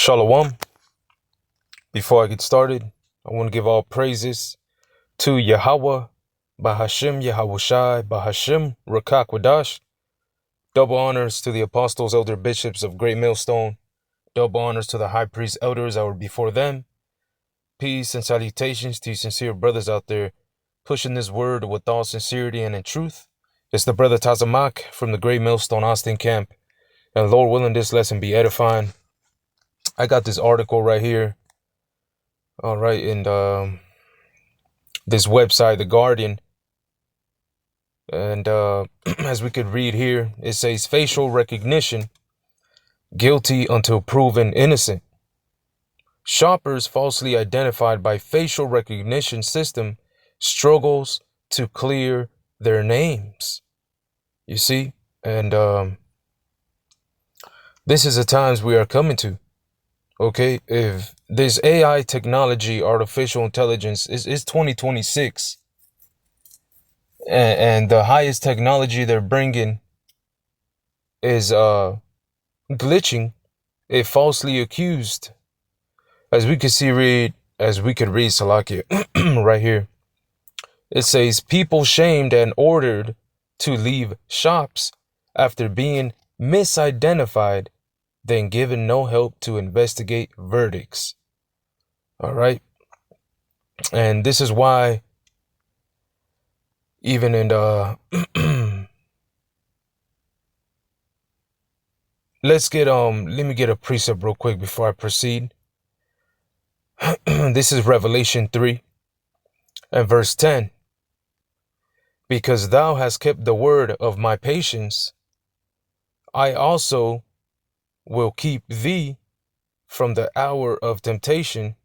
Shalom. Before I get started, I want to give all praises to Yahweh, Bahashim Yahawashi, Bahashim Rakakwadash. Double honors to the apostles, elder bishops of Great Millstone. Double honors to the high priest elders that were before them. Peace and salutations to you sincere brothers out there pushing this word with all sincerity and in truth. It's the brother Tazamak from the Great Millstone Austin camp. And Lord willing, this lesson be edifying. I got this article right here. All right, and this website, The Guardian, and as we could read here, it says facial recognition, guilty until proven innocent. Shoppers falsely identified by facial recognition system struggles to clear their names. You see, and this is the times we are coming to. Okay, if this AI technology, artificial intelligence, is 2026, and the highest technology they're bringing is glitching, it falsely accused, as we could read Salakia right here. It says people shamed and ordered to leave shops after being misidentified, then given no help to investigate verdicts. All right. And this is why even in let me get a precept real quick before I proceed. This is Revelation 3 and verse 10. Because thou hast kept the word of my patience, I also will keep thee from the hour of temptation,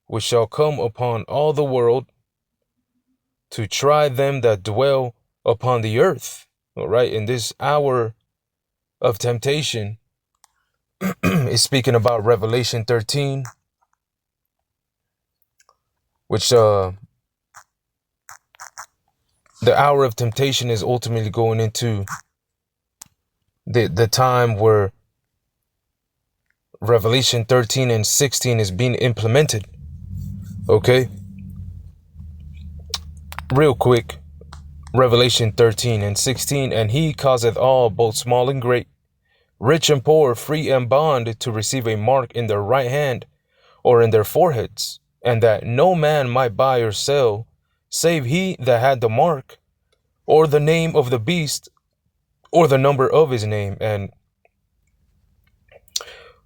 which shall come upon all the world to try them that dwell upon the earth. All right. In this hour of temptation is speaking about Revelation 13, which the hour of temptation is ultimately going into the time where Revelation 13 and 16 is being implemented. Okay. Real quick, Revelation 13 and 16, and he causeth all, both small and great, rich and poor, free and bond, to receive a mark in their right hand or in their foreheads, and that no man might buy or sell, save he that had the mark, or the name of the beast, or the number of his name. And,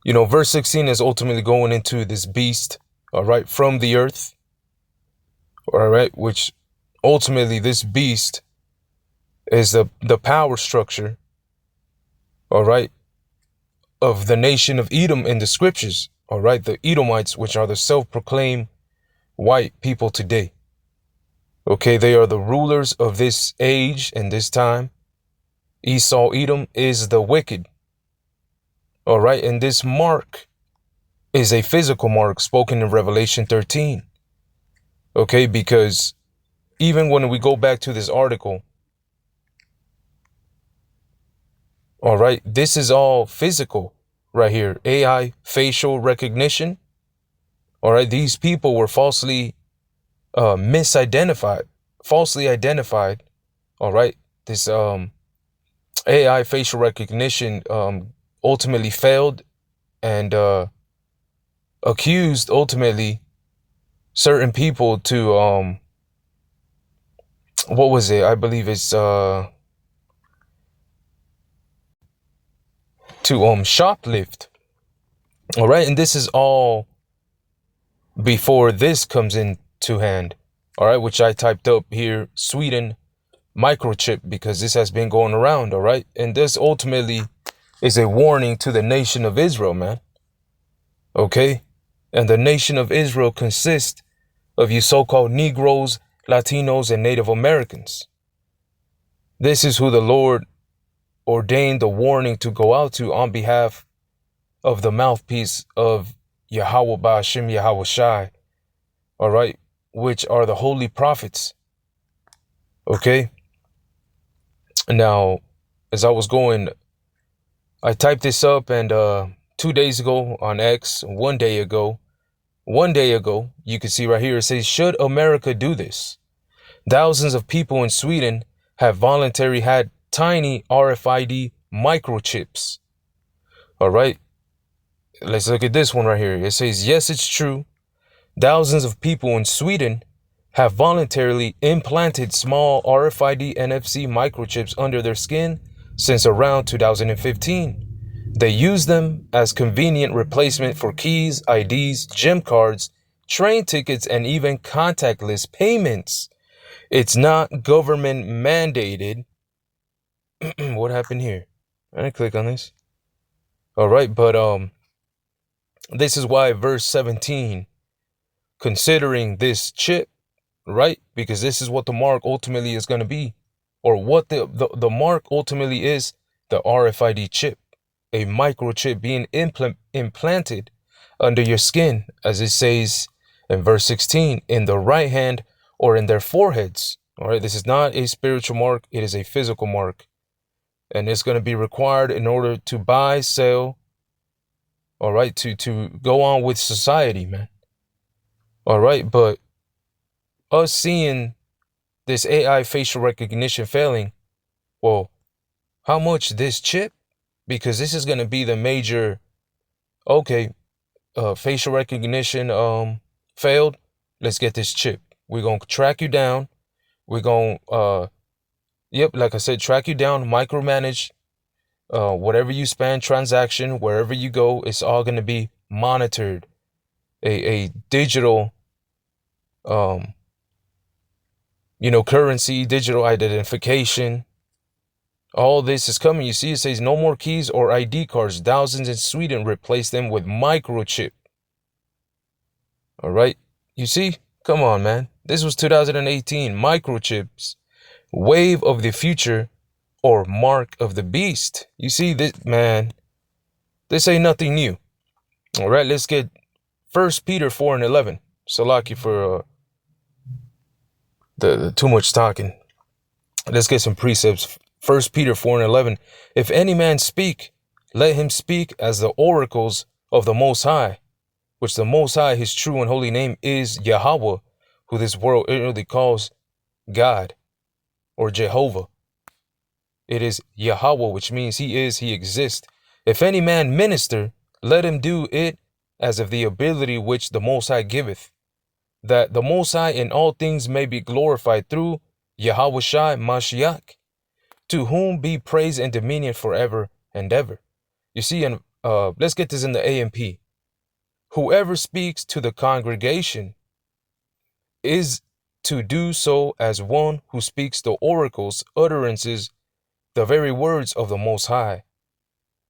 you know, verse 16 is ultimately going into this beast, all right, from the earth, all right, which ultimately this beast is the power structure, all right, of the nation of Edom in the scriptures, all right, the Edomites, which are the self-proclaimed white people today. Okay, they are the rulers of this age and this time. Esau, Edom is the wicked. All right, and this mark is a physical mark spoken in Revelation 13. Okay, because even when we go back to this article, all right, this is all physical right here. AI facial recognition. All right, these people were falsely misidentified, falsely identified. All right, this AI facial recognition ultimately failed and accused ultimately certain people to what was it? I believe it's to shoplift. All right, and this is all before this comes into hand. All right, which I typed up here, Sweden microchip, because this has been going around. All right, and this ultimately is a warning to the nation of Israel, man. Okay, and the nation of Israel consists of you so-called Negroes, Latinos, and Native Americans. This is who the Lord ordained the warning to go out to on behalf of the mouthpiece of Yahweh Ba'ashim Yahawashi, all right, which are the holy prophets. Okay. Now, as I was going, I typed this up and 2 days ago on X, 1 day ago, you can see right here, it says, should America do this? Thousands of people in Sweden have voluntarily had tiny RFID microchips. All right. Let's look at this one right here. It says, yes, it's true. Thousands of people in Sweden have voluntarily implanted small RFID NFC microchips under their skin since around 2015. They use them as convenient replacement for keys, IDs, gym cards, train tickets, and even contactless payments. It's not government mandated. What happened here? I didn't click on this. All right, but this is why verse 17, considering this chip, right? Because this is what the mark ultimately is going to be, or what the mark ultimately is, the RFID chip, a microchip being implanted under your skin, as it says in verse 16, in the right hand or in their foreheads. All right, this is not a spiritual mark, it is a physical mark. And it's going to be required in order to buy, sell, all right, to go on with society, man. All right, but us seeing this AI facial recognition failing, well, how much this chip? Because this is going to be the major, okay, facial recognition failed. Let's get this chip. We're going to track you down. We're going to, like I said, track you down, micromanage whatever you spend, transaction, wherever you go, it's all going to be monitored. A digital, currency, digital identification. All this is coming. You see, it says no more keys or ID cards. Thousands in Sweden replace them with microchip. All right. You see, come on, man. This was 2018. Microchips, wave of the future, or mark of the beast. You see this, man, this ain't nothing new. All right, let's get 1 Peter 4:11. Salaki for the too much talking. Let's get some precepts. 1 Peter 4:11. If any man speak, let him speak as the oracles of the Most High, which the Most High, his true and holy name, is Yahweh, who this world ignorantly calls God or Jehovah. It is Yahweh, which means he exists. If any man minister, let him do it as of the ability which the Most High giveth, that the Most High in all things may be glorified through Yahawashi Mashiach, to whom be praise and dominion forever and ever. You see, and let's get this in the AMP. Whoever speaks to the congregation is to do so as one who speaks the oracles, utterances, the very words of the Most High.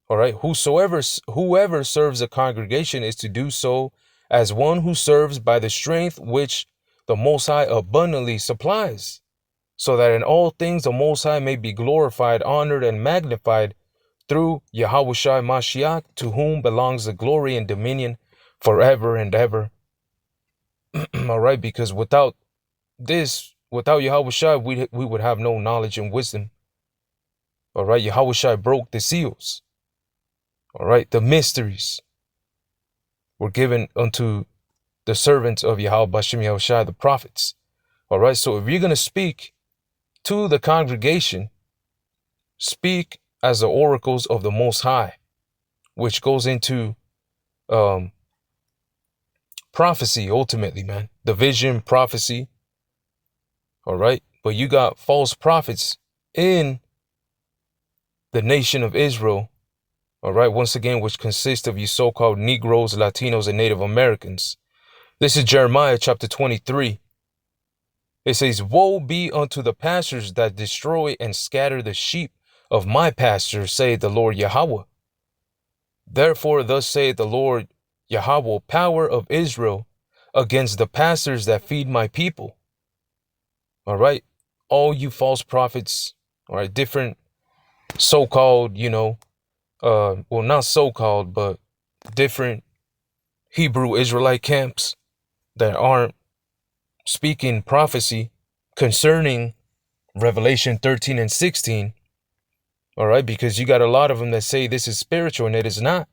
All right. Whoever serves the congregation is to do so as one who serves by the strength which the Most High abundantly supplies, so that in all things the Most High may be glorified, honored, and magnified through Yahawashi Mashiach, to whom belongs the glory and dominion forever and ever. All right. Because without Yahawashi, we would have no knowledge and wisdom. All right, Yahawashi broke the seals. All right, the mysteries were given unto the servants of Yahweh Bashem Yahawashi, the prophets. All right, so if you're going to speak to the congregation, speak as the oracles of the Most High, which goes into prophecy ultimately, man. The vision, prophecy. All right, but you got false prophets in the nation of Israel, all right, once again, which consists of you so-called Negroes, Latinos, and Native Americans. This is Jeremiah chapter 23. It says, woe be unto the pastors that destroy and scatter the sheep of my pastors, saith the Lord Yahweh. Therefore, thus saith the Lord Yahweh, power of Israel, against the pastors that feed my people. All right, all you false prophets, all right, different so-called, well, not so-called, but different Hebrew Israelite camps that aren't speaking prophecy concerning Revelation 13 and 16. All right, because you got a lot of them that say this is spiritual and it is not.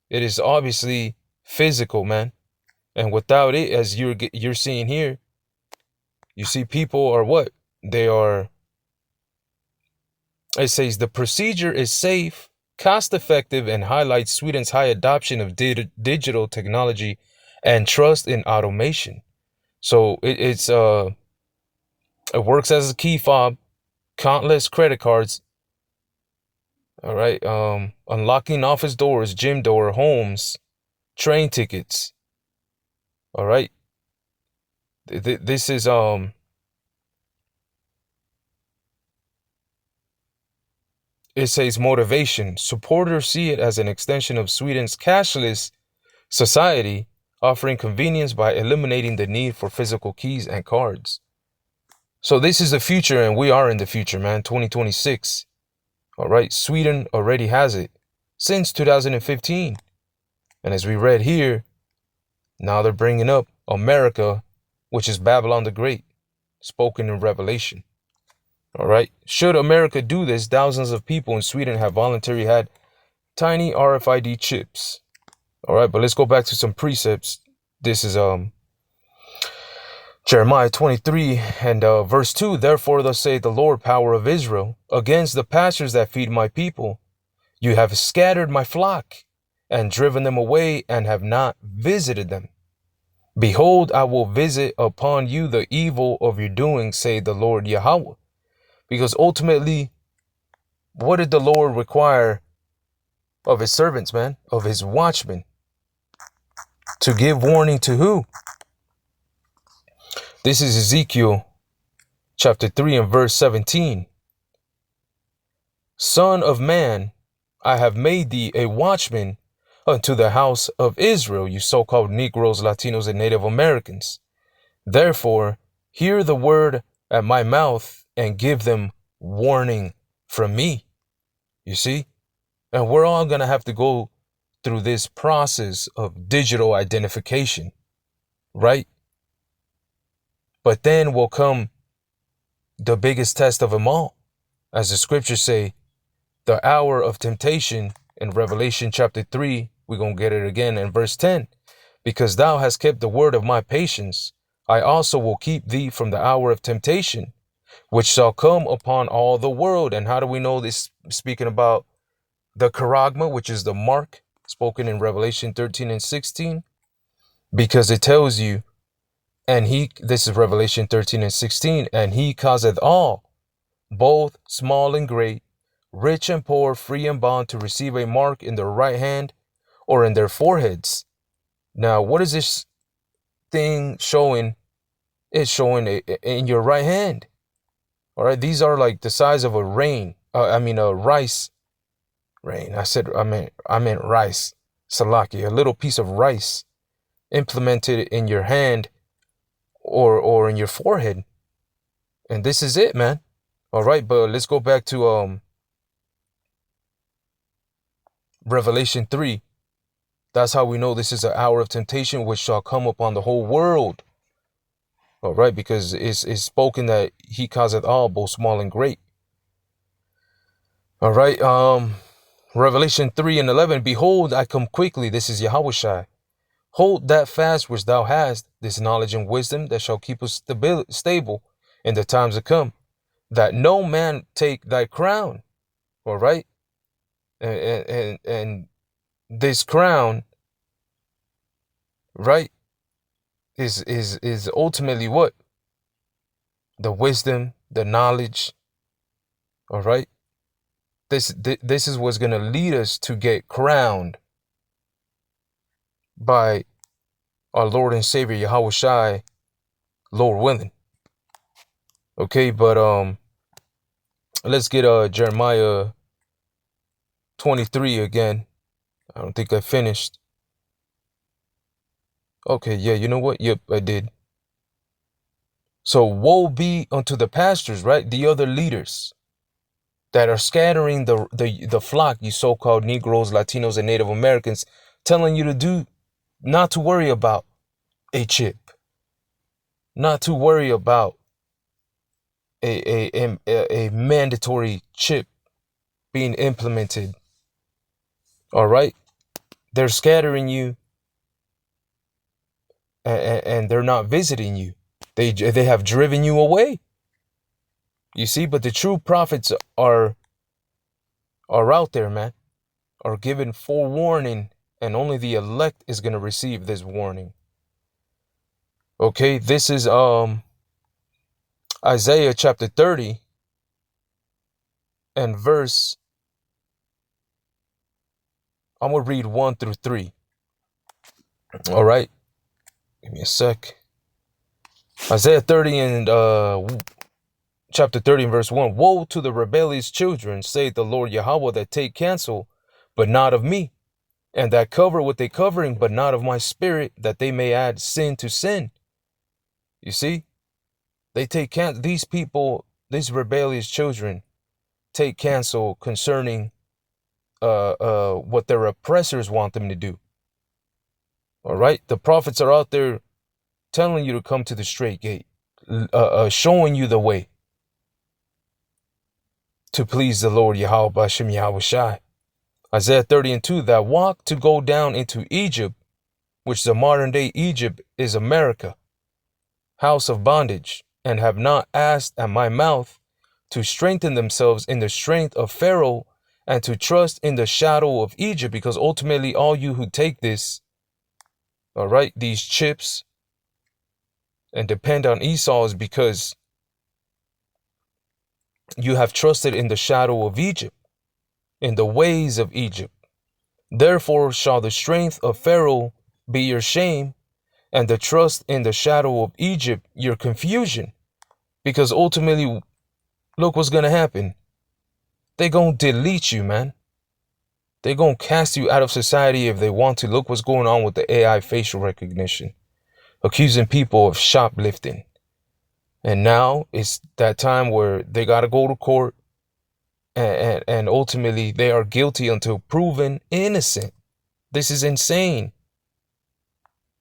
It is obviously physical, man. And without it, as you're seeing here, you see people are what? They are, it says the procedure is safe, cost effective, and highlights Sweden's high adoption of digital technology and trust in automation. So it works as a key fob, countless credit cards, all right, unlocking office doors, gym door, homes, train tickets. All right. This is it says motivation. Supporters see it as an extension of Sweden's cashless society, offering convenience by eliminating the need for physical keys and cards. So this is the future, and we are in the future, man. 2026. All right. Sweden already has it since 2015. And as we read here, now they're bringing up America, which is Babylon the Great, spoken in Revelation. All right. Should America do this, thousands of people in Sweden have voluntarily had tiny RFID chips. All right. But let's go back to some precepts. This is Jeremiah 23 and verse 2. Therefore, thus saith the Lord, power of Israel, against the pastures that feed my people. You have scattered my flock and driven them away and have not visited them. Behold, I will visit upon you the evil of your doing, say the Lord Yahweh. Because ultimately, what did the Lord require of his servants, man? Of his watchmen? To give warning to who? This is Ezekiel chapter 3 and verse 17. Son of man, I have made thee a watchman unto the house of Israel, you so-called Negroes, Latinos, and Native Americans. Therefore, hear the word at my mouth and give them warning from me. You see? And we're all going to have to go through this process of digital identification, right? But then will come the biggest test of them all. As the scriptures say, the hour of temptation in Revelation chapter 3, we're going to get it again in verse 10. Because thou hast kept the word of my patience, I also will keep thee from the hour of temptation, which shall come upon all the world. And how do we know this? Speaking about the charagma, which is the mark spoken in Revelation 13 and 16, because it tells you, and this is Revelation 13 and 16, and he causeth all, both small and great, rich and poor, free and bond, to receive a mark in their right hand or in their foreheads. Now, what is this thing showing? It's showing in your right hand. All right. These are like the size of a rice grain. I meant rice. Salaki, a little piece of rice implemented in your hand or in your forehead. And this is it, man. All right. But let's go back to Revelation 3. That's how we know this is an hour of temptation which shall come upon the whole world. All right, because it's spoken that he causeth all, both small and great. All right, Revelation 3 and 11. Behold, I come quickly. This is Yahushua. Hold that fast which thou hast, this knowledge and wisdom that shall keep us stable in the times to come, that no man take thy crown. All right, and this crown, right, is ultimately what? The wisdom, the knowledge. All right. This is what's going to lead us to get crowned by our Lord and Savior Yahweh Shai, Lord willing. Okay, but let's get Jeremiah 23 again. I don't think I finished. Okay, yeah, you know what? Yep, I did. So woe be unto the pastors, right? The other leaders that are scattering the flock, you so-called Negroes, Latinos, and Native Americans, telling you not to worry about a chip, not to worry about a mandatory chip being implemented. All right. they're scattering you, and they're not visiting you. They have driven you away. You see, but the true prophets are out there, man, are given forewarning, and only the elect is going to receive this warning. Okay, this is Isaiah chapter 30 and verse, I'm going to read 1 through 3. All right, give me a sec. Isaiah 30 and chapter 30 and verse 1. Woe to the rebellious children, saith the Lord Yahweh, that take counsel, but not of me, and that cover with a covering, but not of my spirit, that they may add sin to sin. You see, they take these people, these rebellious children, take counsel concerning what their oppressors want them to do. All right, the prophets are out there telling you to come to the straight gate, showing you the way to please the Lord Yahweh B'Hashem Yahweh Shai. Isaiah 30 and 2, that walk to go down into Egypt, which the modern day Egypt is America, house of bondage, and have not asked at my mouth to strengthen themselves in the strength of Pharaoh and to trust in the shadow of Egypt, because ultimately all you who take this, all right, these chips and depend on Esau is because you have trusted in the shadow of Egypt, in the ways of Egypt. Therefore shall the strength of Pharaoh be your shame, and the trust in the shadow of Egypt your confusion. Because ultimately, look what's going to happen. They're going to delete you, man. They're going to cast you out of society if they want to. Look what's going on with the AI facial recognition, accusing people of shoplifting. And now it's that time where they got to go to court, and ultimately they are guilty until proven innocent. This is insane.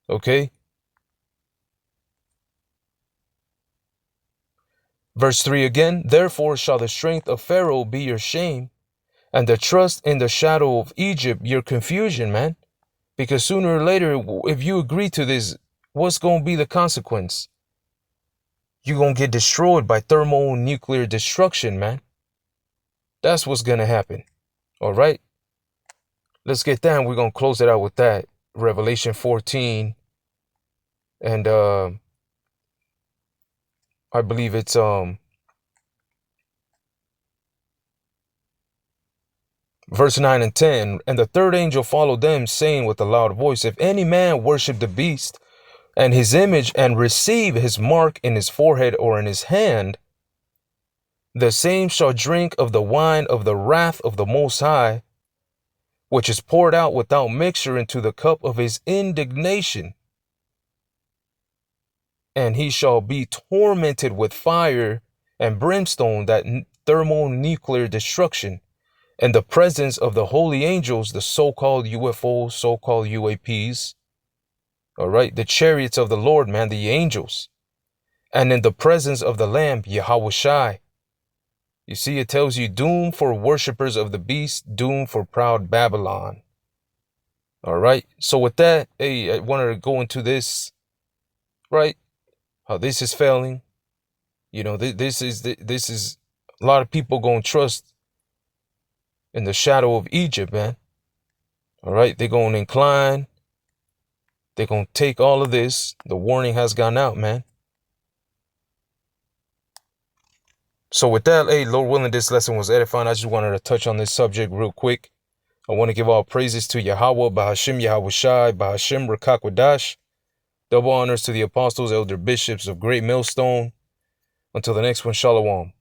Okay? Verse 3 again, therefore shall the strength of Pharaoh be your shame, and the trust in the shadow of Egypt your confusion, man. Because sooner or later, if you agree to this, what's going to be the consequence? You're going to get destroyed by thermonuclear destruction, man. That's what's going to happen. All right? Let's get that, and we're going to close it out with that. Revelation 14. And I believe it's verse 9 and 10. And the third angel followed them, saying with a loud voice, if any man worship the beast and his image, and receive his mark in his forehead or in his hand, the same shall drink of the wine of the wrath of the Most High, which is poured out without mixture into the cup of his indignation. And he shall be tormented with fire and brimstone, that thermonuclear destruction, in the presence of the holy angels, the so-called UFOs, so-called UAPs. All right, the chariots of the Lord, man, the angels. And in the presence of the Lamb, Yahweh Shai. You see, it tells you doom for worshipers of the beast, doom for proud Babylon. All right, so with that, hey, I wanted to go into this, right? How this is failing. You know, this is a lot of people going to trust in the shadow of Egypt, man. All right, they're going to incline. They're going to take all of this. The warning has gone out, man. So with that, hey, Lord willing, this lesson was edifying. I just wanted to touch on this subject real quick. I want to give all praises to Yahweh, B'Hashem Yahweh Shai, B'Hashem Rakakwadash. Double honors to the apostles, elder bishops of Great Millstone. Until the next one, Shalom.